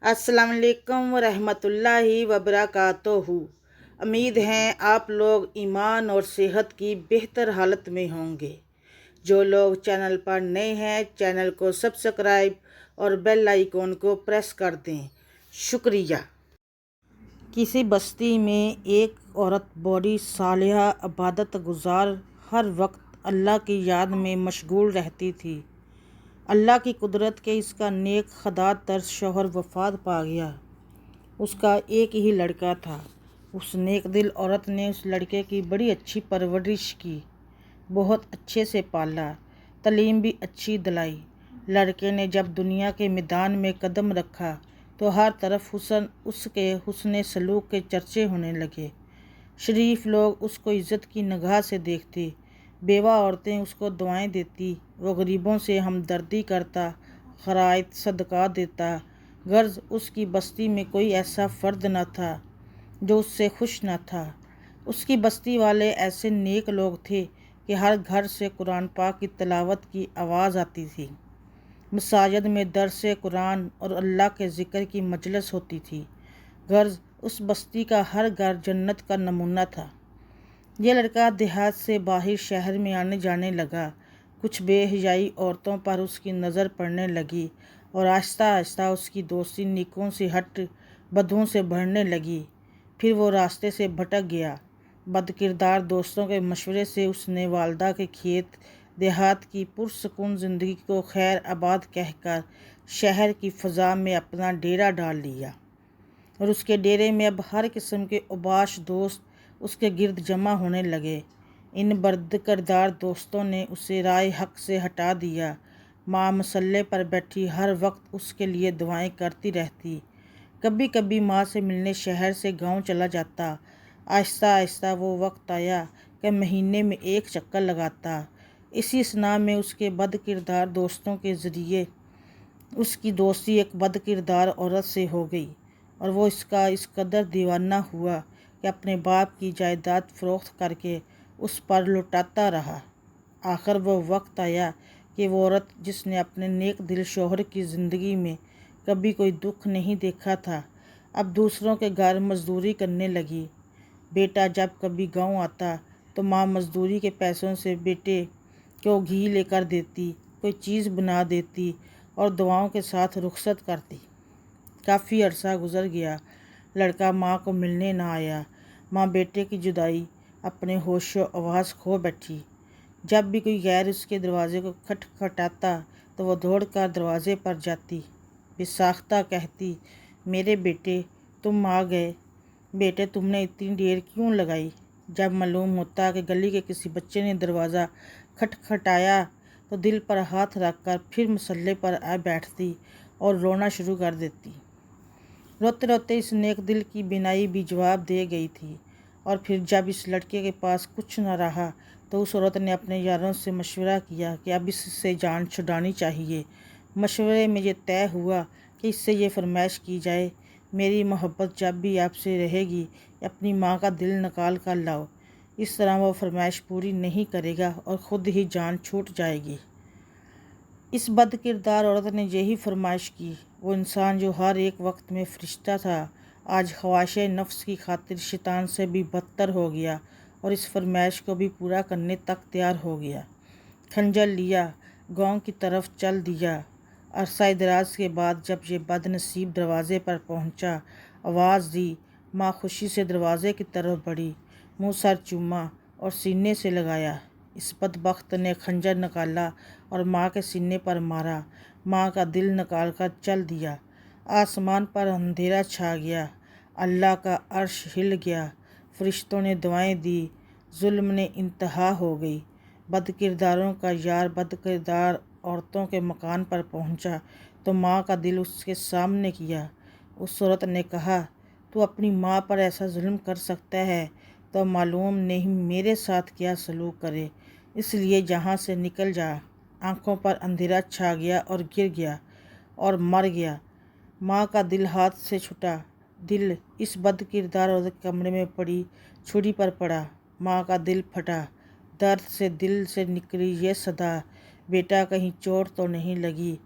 अस्सलाम वालेकुम रहमत वबरकातुहू। उम्मीद है आप लोग ईमान और सेहत की बेहतर हालत में होंगे। जो लोग चैनल पर नए हैं, चैनल को सब्सक्राइब और बेल आइकॉन को प्रेस कर दें। शुक्रिया। किसी बस्ती में एक औरत बड़ी सालिहा इबादत गुजार हर वक्त अल्लाह की याद में मशगूल रहती थी। अल्लाह की कुदरत के इसका नेक खुदा तर्स शौहर वफात पा गया। उसका एक ही लड़का था। उस नेक दिल औरत ने उस लड़के की बड़ी अच्छी परवरिश की, बहुत अच्छे से पाला, तालीम भी अच्छी दिलाई। लड़के ने जब दुनिया के मैदान में कदम रखा तो हर तरफ उसके हुस्न सलूक के चर्चे होने लगे। शरीफ लोग उसको इज़्ज़त की निगाह से देखते, बेवा औरतें उसको दुआएं देती, वो गरीबों से हमदर्दी करता, खराइत सदका देता। गर्ज उसकी बस्ती में कोई ऐसा फ़र्द न था जो उससे खुश न था। उसकी बस्ती वाले ऐसे नेक लोग थे कि हर घर से कुरान पाक की तिलावत की आवाज़ आती थी। मसाजिद में दर्स कुरान और अल्लाह के ज़िक्र की मजलिस होती थी। गर्ज उस बस्ती का हर घर जन्नत का नमूना था। यह लड़का देहात से बाहर शहर में आने जाने लगा। कुछ बेहयाई औरतों पर उसकी नज़र पड़ने लगी और आहिस्ता आहिस्ता उसकी दोस्ती नेकों से हट बदों से बढ़ने लगी। फिर वो रास्ते से भटक गया। बदकिरदार दोस्तों के मशवरे से उसने वालदा के खेत देहात की पुरसकून ज़िंदगी को खैर आबाद कहकर शहर की फ़ज़ा में अपना डेरा डाल लिया और उसके डेरे में अब हर किस्म के उबाश दोस्त उसके गिर्द जमा होने लगे। इन बदकिरदार दोस्तों ने उसे राय हक से हटा दिया। माँ मसल्ले पर बैठी हर वक्त उसके लिए दुआएं करती रहती। कभी कभी माँ से मिलने शहर से गांव चला जाता। आहिस्ता आहिस्ता वो वक्त आया कि महीने में एक चक्कर लगाता। इसी स्ना में उसके बदकिरदार दोस्तों के ज़रिए उसकी दोस्ती एक बदकिरदार औरत से हो गई और वो इसका इस कदर दीवाना हुआ कि अपने बाप की जायदाद फ़रोख्त करके उस पर लुटाता रहा। आखिर वो वक्त आया कि वो औरत जिसने अपने नेक दिल शौहर की ज़िंदगी में कभी कोई दुख नहीं देखा था, अब दूसरों के घर मजदूरी करने लगी। बेटा जब कभी गांव आता तो माँ मजदूरी के पैसों से बेटे को घी लेकर देती, कोई चीज़ बना देती और दुआओं के साथ रुखसत करती। काफ़ी अरसा गुजर गया, लड़का माँ को मिलने न आया। माँ बेटे की जुदाई अपने होशो आवाज़ खो बैठी। जब भी कोई गैर उसके दरवाजे को खटखटाता तो वह दौड़कर दरवाजे पर जाती, बेसाख्ता कहती, मेरे बेटे तुम आ गए। बेटे तुमने इतनी देर क्यों लगाई? जब मालूम होता कि गली के किसी बच्चे ने दरवाज़ा खटखटाया तो दिल पर हाथ रखकर फिर मसल्ले पर आ बैठती और रोना शुरू कर देती। रोते रोते इस नेक दिल की बिनाई भी जवाब दे गई थी। और फिर जब इस लड़के के पास कुछ न रहा तो उस औरत ने अपने यारों से मशवरा किया कि अब इससे जान छुड़ानी चाहिए। मशवरे में ये तय हुआ कि इससे ये फरमाइश की जाए, मेरी मोहब्बत जब भी आपसे रहेगी अपनी माँ का दिल निकाल कर लाओ। इस तरह वो फरमाइश पूरी नहीं करेगा और ख़ुद ही जान छूट जाएगी। इस बदकिरदार औरत ने यही फरमाइश की। वो इंसान जो हर एक वक्त में फ़रिश्ता था, आज ख्वाहिश नफ्स की खातिर शैतान से भी बदतर हो गया और इस फरमाइश को भी पूरा करने तक तैयार हो गया। खंजर लिया, गांव की तरफ चल दिया। अरसा दराज के बाद जब ये बदनसीब दरवाज़े पर पहुंचा, आवाज़ दी। माँ खुशी से दरवाज़े की तरफ बढ़ी, मुँह सर चूमा और सीने से लगाया। इस बदबख्त ने खंजर निकाला और माँ के सीने पर मारा। माँ का दिल निकाल कर चल दिया। आसमान पर अंधेरा छा गया। अल्लाह का अर्श हिल गया। फरिश्तों ने दुआएं दी। जुल्म ने इंतहा हो गई। बदकिरदारों का यार बदकिरदार औरतों के मकान पर पहुंचा तो माँ का दिल उसके सामने किया। उस औरत ने कहा, तू अपनी माँ पर ऐसा जुल्म कर सकता है तो मालूम नहीं मेरे साथ क्या सलूक करे, इसलिए जहाँ से निकल जा। आंखों पर अंधेरा छा गया और गिर गया और मर गया। माँ का दिल हाथ से छूटा। दिल इस बदकिरदार औरत के कमरे में पड़ी छुरी पर पड़ा। माँ का दिल फटा। दर्द से दिल से निकली ये सदा, बेटा कहीं चोट तो नहीं लगी।